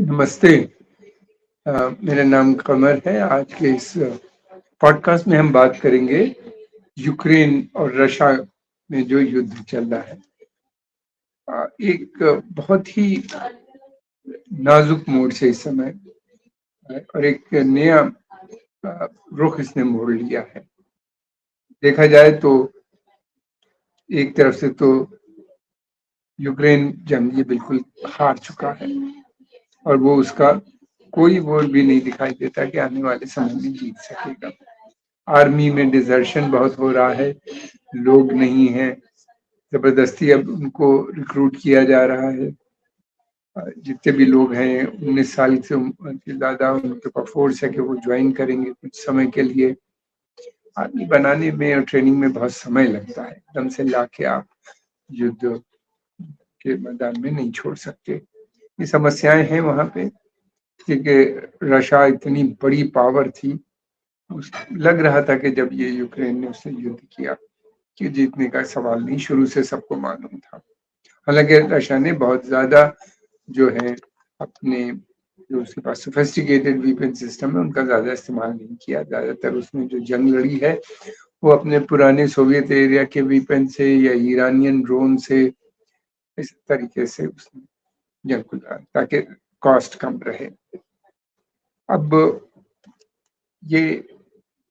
नमस्ते। मेरा नाम कमर है। आज के इस पॉडकास्ट में हम बात करेंगे यूक्रेन और रशिया में जो युद्ध चल रहा है। एक बहुत ही नाजुक मोड़ से इस समय और एक नया रुख इसने मोड़ लिया है। देखा जाए तो एक तरफ से तो यूक्रेन जंग ये बिल्कुल हार चुका है और वो उसका कोई वो भी नहीं दिखाई देता कि आने वाले समय में जीत सकेगा। आर्मी में डिजर्शन बहुत हो रहा है, लोग नहीं हैं, जबरदस्ती अब उनको रिक्रूट किया जा रहा है। जितने भी लोग हैं 19 साल से ज़्यादा उनके पास फोर्स है कि वो ज्वाइन करेंगे कुछ समय के लिए। आर्मी बनाने में और ट्रेनिंग में बहुत समय लगता है, एकदम से लाके आप युद्ध के मैदान में नहीं छोड़ सकते। ये समस्याएं हैं वहाँ पे क्योंकि रशिया इतनी बड़ी पावर थी, लग रहा था कि जब ये यूक्रेन ने उससे युद्ध किया कि जीतने का सवाल नहीं, शुरू से सबको मालूम था। हालांकि रशिया ने बहुत ज्यादा जो है अपने जो उसके पास सोफिस्टिकेटेड वीपन सिस्टम है उनका ज्यादा इस्तेमाल नहीं किया। ज्यादातर उसने जो जंग लड़ी है वो अपने पुराने सोवियत एरिया के वीपन से या ईरानियन ड्रोन से, इस तरीके से उसने जंग को लड़ा ताकि कॉस्ट कम रहे। अब ये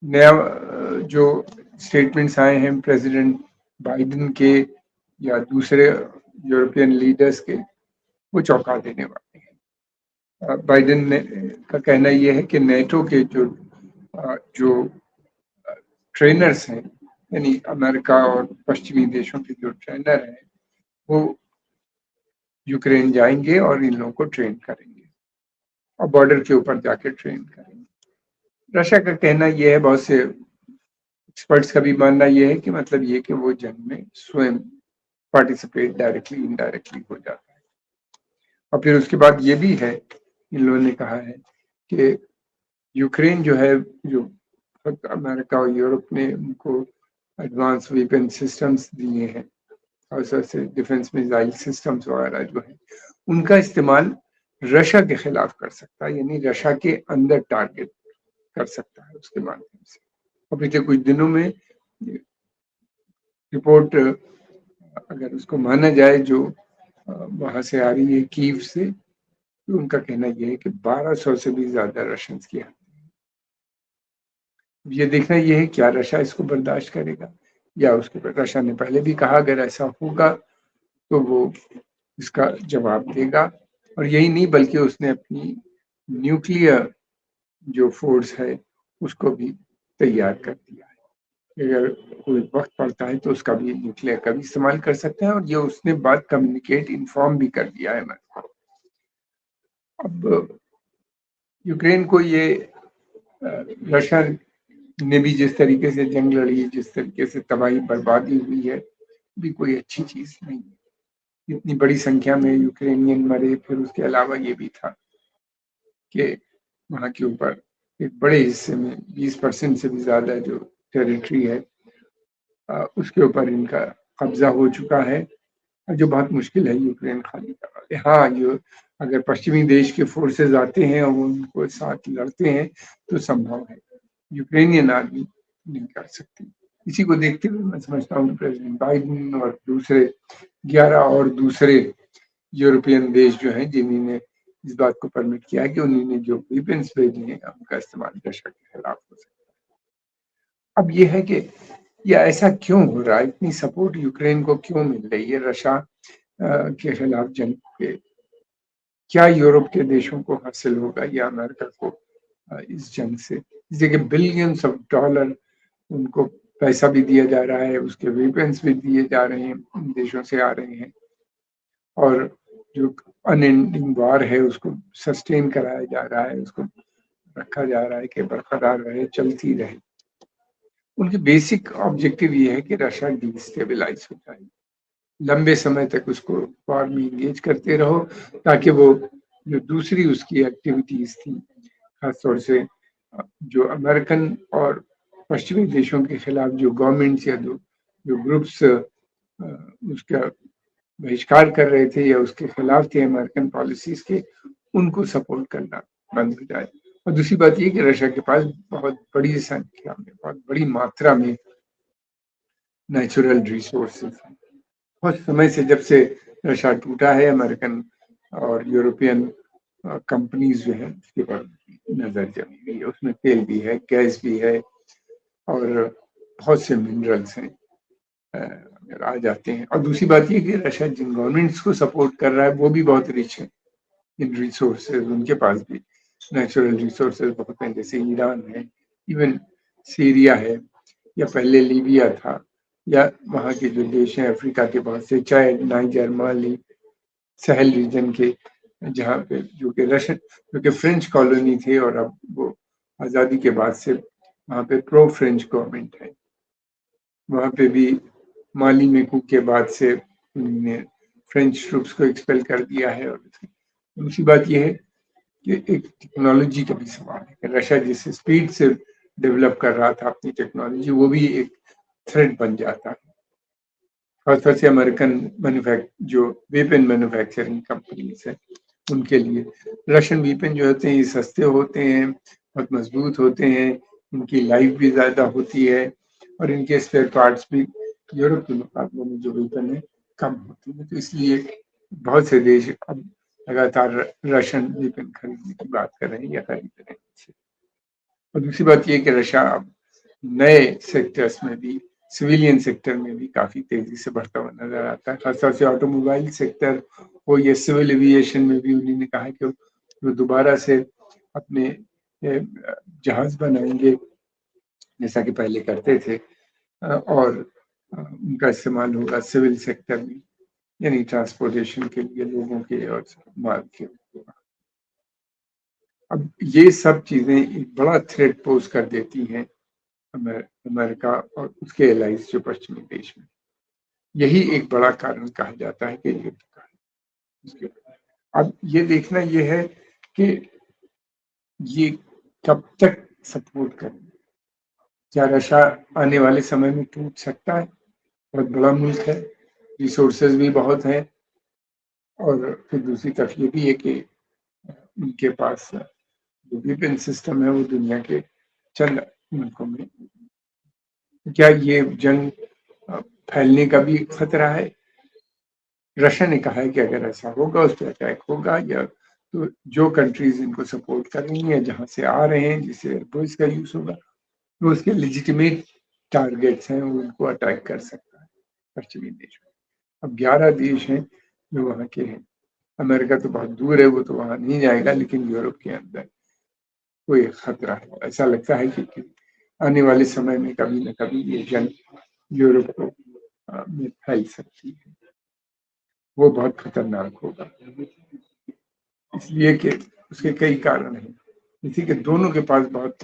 नया जो स्टेटमेंट्स आए हैं प्रेसिडेंट बाइडेन के या दूसरे यूरोपियन लीडर्स के, वो चौंका देने वाले हैं। बाइडेन ने का कहना यह है कि नेटो के जो ट्रेनर्स हैं, यानी अमेरिका और पश्चिमी देशों के जो ट्रेनर हैं, वो यूक्रेन जाएंगे और इन लोगों को ट्रेन करेंगे और बॉर्डर के ऊपर जाके ट्रेन करेंगे। रशिया का कहना यह है, बहुत से एक्सपर्ट्स का भी मानना यह है कि मतलब ये कि वो जंग में स्वयं पार्टिसिपेट डायरेक्टली इनडायरेक्टली हो जाता है। और फिर उसके बाद ये भी है, इन लोगों ने कहा है कि यूक्रेन जो है, जो अमेरिका और यूरोप ने उनको एडवांस वेपन सिस्टम्स दिए हैं और सबसे डिफेंस मिसाइल सिस्टम्स वगैरह जो है, उनका इस्तेमाल रशिया के खिलाफ कर सकता है, यानी रशिया के अंदर टारगेट कर सकता है उसके माध्यम से। और पिछले कुछ दिनों में रिपोर्ट अगर उसको माना जाए जो वहां से आ रही है कीव से, तो उनका कहना यह है कि 1200 से भी ज्यादा रशियंस की हत्या। ये देखना यह है क्या रशिया इसको बर्दाश्त करेगा या उसके बाद रशिया ने पहले भी कहा अगर ऐसा होगा तो वो इसका जवाब देगा। और यही नहीं बल्कि उसने अपनी न्यूक्लियर जो फोर्स है उसको भी तैयार कर दिया है। अगर कोई वक्त पड़ता है तो उसका भी न्यूक्लियर का भी इस्तेमाल कर सकते हैं और ये उसने बात कम्युनिकेट इन्फॉर्म भी कर दिया है। मैं अब यूक्रेन को ये रशिया ने भी जिस तरीके से जंग लड़ी, जिस तरीके से तबाही बर्बादी हुई है, भी कोई अच्छी चीज नहीं है। इतनी बड़ी संख्या में यूक्रेनियन मरे, फिर उसके अलावा ये भी था कि वहाँ के ऊपर एक बड़े हिस्से में 20% से भी ज्यादा जो टेरिटरी है उसके ऊपर इनका कब्जा हो चुका है, जो बहुत मुश्किल है यूक्रेन खाली करवा। हाँ, ये अगर पश्चिमी देश के फोर्सेस आते हैं और उनको साथ लड़ते हैं तो संभव है, यूक्रेनियन आर्मी नहीं कर सकती। इसी को देखते हुए मैं समझता हूँ प्रेसिडेंट बाइडेन और दूसरे 11 और दूसरे यूरोपियन देश जो हैं जिन्होंने इस बात को परमिट किया है कि उन्होंने जो वेपन्स भेजे हैं उनका इस्तेमाल रशिया के खिलाफ हो सकता है। अब ये है कि ये ऐसा क्यों हो रहा है, इतनी सपोर्ट यूक्रेन को क्यों मिल रही है रशिया के खिलाफ जंग के? क्या यूरोप के देशों को हासिल होगा या अमेरिका को इस जंग से? जैसे बिलियंस ऑफ डॉलर उनको पैसा भी दिया जा रहा है, उसके वेपन्स भी दिए जा रहे हैं, इन देशों से आ रहे हैं, और जो अनएंडिंग वॉर है उसको सस्टेन कराया जा रहा है, उसको रखा जा रहा है कि बरकरार रहे, चलती रहे। उनकी बेसिक ऑब्जेक्टिव ये है कि रशिया डिस्टेबलाइज हो जाए, लंबे समय तक उसको वॉर में इंगेज करते रहो ताकि वो जो दूसरी उसकी एक्टिविटीज थी, खासतौर से जो अमेरिकन और पश्चिमी देशों के खिलाफ जो गवर्नमेंट्स या जो ग्रुप्स उसका बहिष्कार कर रहे थे या उसके खिलाफ थे अमेरिकन पॉलिसीज के, उनको सपोर्ट करना बंद हो जाए। और दूसरी बात ये कि रशिया के पास बहुत बड़ी संख्या में, बहुत बड़ी मात्रा में नेचुरल रिसोर्सेज हैं। बहुत समय से, जब से रशिया टूटा है, अमेरिकन और यूरोपियन कंपनीज जो है उसके पर नजर जमी हुई है। उसमें तेल भी है, गैस भी है और बहुत से मिनरल्स हैं अगर आ जाते हैं। और दूसरी बात ये कि रशिया जिन गवर्नमेंट्स को सपोर्ट कर रहा है वो भी बहुत रिच है इन रिसोर्सेज। उनके पास भी नेचुरल रिसोर्सेज बहुत हैं, जैसे ईरान है, इवन सीरिया है, या पहले लीबिया था, या वहाँ के जो देश हैं अफ्रीका के बहुत से, चाहे नाइजर, माली, सहल रीजन के, जहाँ पे जो कि फ्रेंच कॉलोनी थे, और अब वो आज़ादी के बाद से वहाँ पे प्रो फ्रेंच गवर्नमेंट है। वहाँ पे भी माली में कूच के बाद से उन्होंने फ्रेंच ट्रूप्स को एक्सपेल कर दिया है। और दूसरी बात यह है कि एक टेक्नोलॉजी का भी सवाल है कि रशिया जिस स्पीड से डेवलप कर रहा था अपनी टेक्नोलॉजी, वो भी एक थ्रेट बन जाता है। खासतौर से अमेरिकन जो वेपन मैन्युफैक्चरिंग कंपनीज है उनके लिए। रशियन वेपन जो होते हैं ये सस्ते होते हैं, बहुत मजबूत होते हैं, इनकी लाइफ भी ज़्यादा होती है, और इनके स्पेयर पार्ट्स भी यूरोप के मुकाबले में जो वेपन है कम होती है। तो इसलिए बहुत से देश अब लगातार रशियन वेपन खरीदने की बात कर रहे हैं या खरीद रहे हैं। और दूसरी बात ये कि रशिया अब नए सेक्टर्स में भी, सिविलियन सेक्टर में भी काफी तेजी से बढ़ता हुआ नजर आता है। खासतौर से ऑटोमोबाइल सेक्टर हो या सिविल एविएशन में भी उन्होंने कहा कि वो दोबारा से अपने जहाज बनाएंगे जैसा कि पहले करते थे, और उनका इस्तेमाल होगा सिविल सेक्टर में, यानी ट्रांसपोर्टेशन के लिए लोगों के और माल के। अब ये सब चीजें एक बड़ा थ्रेट पोज कर देती हैं अमेरिका और उसके एलाइज जो पश्चिमी देश में। यही एक बड़ा कारण कहा जाता है कि युद्ध का। अब ये देखना ये है कि ये कब तक सपोर्ट करें। क्या रशिया आने वाले समय में टूट सकता है? बहुत बड़ा मुल्क है, रिसोर्सेज भी बहुत हैं, और फिर दूसरी तरफ ये भी है कि उनके पास जो वेपन सिस्टम है वो दुनिया के चंद मुल्कों में। क्या ये जंग फैलने का भी खतरा है? रशिया ने कहा है कि अगर ऐसा होगा, उस पर अटैक होगा, या तो जो कंट्रीज इनको सपोर्ट कर रही हैं, जहां से आ रहे हैं, जिससे एयरफोर्स का यूज होगा, तो उसके लेजिटिमेट टारगेट्स हैं, वो उनको अटैक कर सकता है पश्चिमी देश में। अब 11 देश हैं जो वहाँ के हैं। अमेरिका तो बहुत दूर है, वो तो वहां नहीं जाएगा, लेकिन यूरोप के अंदर कोई खतरा है। ऐसा लगता है कि आने वाले समय में कभी न कभी ये जंग यूरोप को में फैल सकती है। वो बहुत खतरनाक होगा, इसलिए कि उसके कई कारण हैं। इसी के दोनों के पास बहुत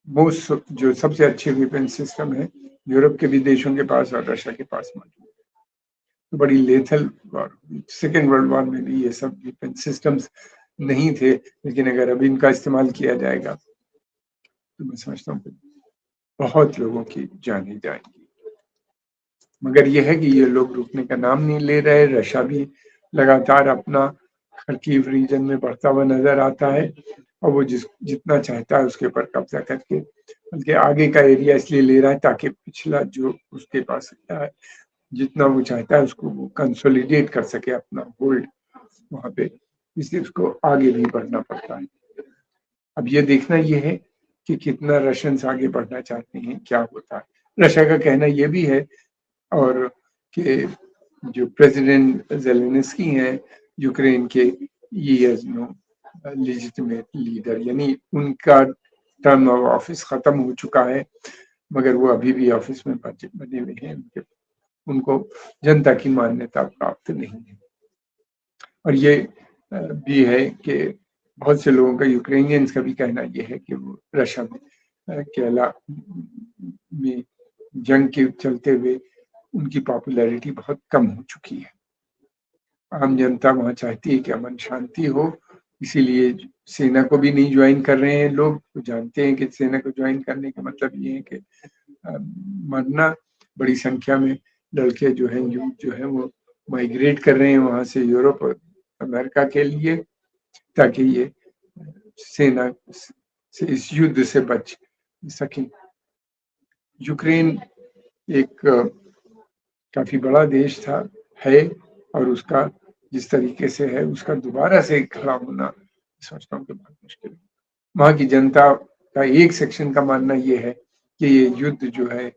मोस्ट जो सबसे अच्छे वेपन सिस्टम है यूरोप के भी देशों के पास और रशिया के पास मौजूद है। तो बड़ी lethal war, second world war में भी ये सब वेपन सिस्टम्स नहीं थे, लेकिन अगर अभी इनका इस्तेमाल किया जाएगा तो मैं समझता हूँ बहुत लोगों की जानें जाएंगी। मगर यह है कि ये लोग रुकने का नाम नहीं ले रहे। रशिया भी लगातार अपना खर्कीव रीजन में बढ़ता हुआ नजर आता है, और वो जितना चाहता है उसके ऊपर कब्जा करके, बल्कि आगे का एरिया इसलिए ले रहा है ताकि पिछला जो उसके पास है, जितना वो चाहता है उसको वो कंसोलिडेट कर सके अपना होल्ड वहां पे, इसलिए उसको आगे भी बढ़ना पड़ता है। अब ये देखना ये है कि कितना रशियंस आगे बढ़ना चाहते हैं, क्या होता है। रशिया का कहना ये भी है और कि जो प्रेसिडेंट जेलेंस्की हैं यूक्रेन के, he has no legitimate leader, यानी उनका टर्म ऑफ ऑफिस खत्म हो चुका है, मगर वो अभी भी ऑफिस में बने हुए हैं। उनको जनता की मान्यता प्राप्त नहीं है। और ये भी है कि बहुत से लोगों का, यूक्रेनियंस का भी कहना यह है कि वो रशिया में केला में जंग के चलते हुए उनकी पॉपुलैरिटी बहुत कम हो चुकी है। आम जनता वहाँ चाहती है कि अमन शांति हो, इसीलिए सेना को भी नहीं ज्वाइन कर रहे हैं लोग। तो जानते हैं कि सेना को ज्वाइन करने का मतलब ये है कि मरना। बड़ी संख्या में लड़के जो हैं, यूथ जो है, वो माइग्रेट कर रहे हैं वहाँ से यूरोप, अमेरिका के लिए, ताकि ये सेना से इस युद्ध से बच सके। यूक्रेन एक काफी बड़ा देश था, है, और उसका जिस तरीके से है, उसका दोबारा से खड़ा होना सोचता हूँ कि बहुत मुश्किल है। वहाँ की जनता का एक सेक्शन का मानना ये है कि ये युद्ध जो है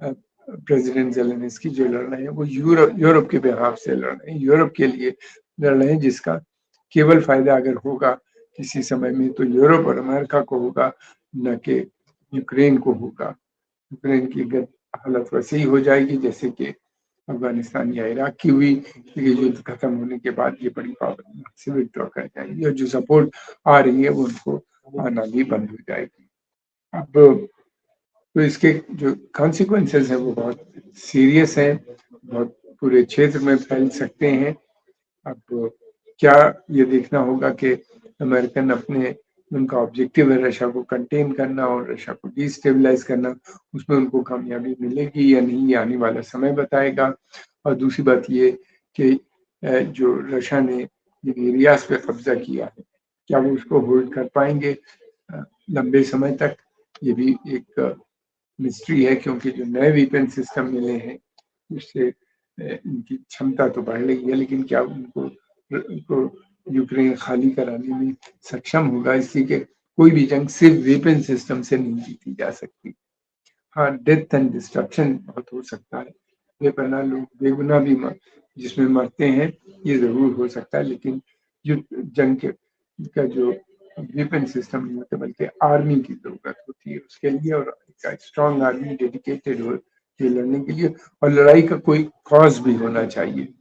प्रेसिडेंट ज़ेलेंस्की जो लड़ रहे हैं वो यूरोप के बिहाफ से लड़ रहे हैं, यूरोप के लिए लड़ रहे हैं, जिसका केवल फायदा अगर होगा किसी समय में तो यूरोप और अमेरिका को होगा, न कि यूक्रेन को होगा। यूक्रेन की हालत वैसे ही हो जाएगी जैसे कि अफगानिस्तान या इराक की हुई, कि युद्ध खत्म होने के बाद ये बड़ी पावर से विड्रॉ कर जाएंगी और जो सपोर्ट आ रही है वो उनको आना भी बंद हो जाएगी। अब तो इसके जो कॉन्सिक्वेंसेस हैं वो बहुत सीरियस हैं, बहुत पूरे क्षेत्र में फैल सकते हैं। अब क्या ये देखना होगा कि अमेरिकन अपने उनका ऑब्जेक्टिव है रशिया को कंटेन करना और रशिया को डिस्टेबलाइज करना, उसमें उनको कामयाबी मिलेगी या नहीं, ये आने वाला समय बताएगा। और दूसरी बात ये कि जो रशिया ने जिन एरियाज पे कब्जा किया है, क्या वो उसको होल्ड कर पाएंगे लंबे समय तक, ये भी एक मिस्ट्री है, क्योंकि जो नए वेपन सिस्टम मिले हैं उससे इनकी क्षमता तो बढ़ रही है, लेकिन क्या उनको यूक्रेन खाली कराने में सक्षम होगा, इसलिए कि कोई भी जंग सिर्फ वेपन सिस्टम से नहीं जीती जा सकती। हाँ, डेथ एंड डिस्ट्रक्शन बहुत हो सकता है, बेपनाह लोग बेगुनाह भी जिसमें मरते हैं, ये जरूर हो सकता है, लेकिन युद्ध जंग का जो वेपन सिस्टम नहीं होते बल्कि आर्मी की जरूरत होती है उसके लिए, और एक स्ट्रॉन्ग आर्मी डेडिकेटेड हो ये लड़ने के लिए, और लड़ाई का कोई कॉज भी होना चाहिए,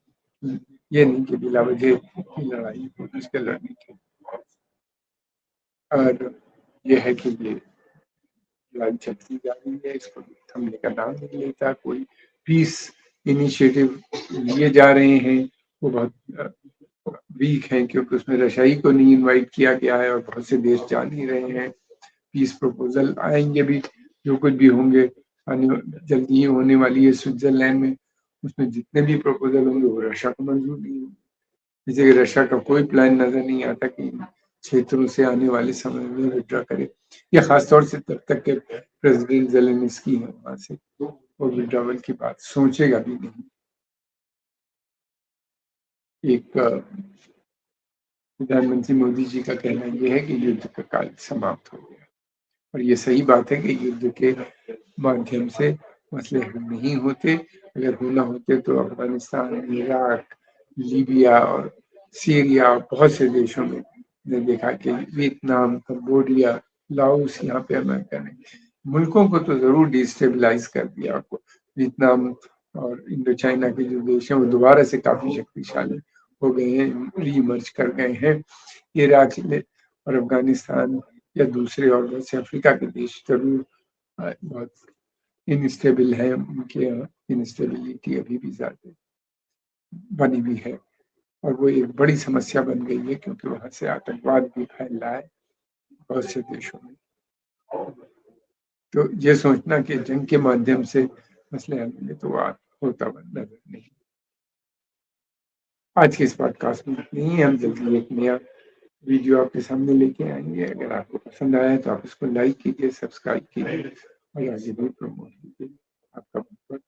ये नहीं कि बिला वजह की लड़ाई हो उसके लड़ने के। और ये है कि ये लड़ाई चलती जा रही है, इसको थमने का नाम नहीं लेता, कोई पीस इनिशिएटिव लिए जा रहे हैं वो बहुत वीक हैं, क्योंकि उसमें रशियाई को नहीं इनवाइट किया गया है और बहुत से देश जा नहीं रहे हैं। पीस प्रपोजल आएंगे भी, जो कुछ भी होंगे जल्दी ही होने वाली है स्विट्जरलैंड में, उसमें जितने भी प्रपोजल होंगे वो रशिया को मंजूर नहीं होंगे। जैसे कि रशिया का कोई प्लान नजर नहीं आता कि क्षेत्रों से आने वाले समय में विड्रॉ करे, या खासतौर से तब तक के प्रेसिडेंट ज़ेलेंस्की है वहां से वो विड्रॉवल की बात सोचेगा भी नहीं। एक प्रधानमंत्री मोदी जी का कहना यह है कि युद्ध का काल समाप्त हो गया, और ये सही बात है कि युद्ध के माध्यम से मसले हल नहीं होते, अगर होना होते तो अफगानिस्तान, इराक, लीबिया और सीरिया, बहुत से देशों में ने देखा कि वियतनाम, कंबोडिया, लाओस, यहाँ पे अमेरिका ने मुल्कों को तो जरूर डिस्टेबलाइज कर दिया। वियतनाम और इंडो चाइना के जो देश हैं वो दोबारा से काफी शक्तिशाली हो गए हैं, रीइमर्ज कर गए हैं। इराक और अफगानिस्तान या दूसरे और बहुत से अफ्रीका के देश जरूर बहुत इनस्टेबल है, उनके यहाँ इनस्टेबिलिटी अभी भी ज्यादा बनी हुई है, और वो एक बड़ी समस्या बन गई है, क्योंकि वहां से आतंकवाद भी फैल रहा है बहुत से देशों में। तो ये सोचना कि जंग के माध्यम से मसले हल होंगे तो होता नजर नहीं। आज के इस पॉडकास्ट में इतनी ही, हम जल्दी एक नया वीडियो आपके सामने लेके आएंगे। अगर आपको पसंद आया तो आप इसको लाइक कीजिए, सब्सक्राइब कीजिए और आगे भी प्रमोट कीजिए। आपका बहुत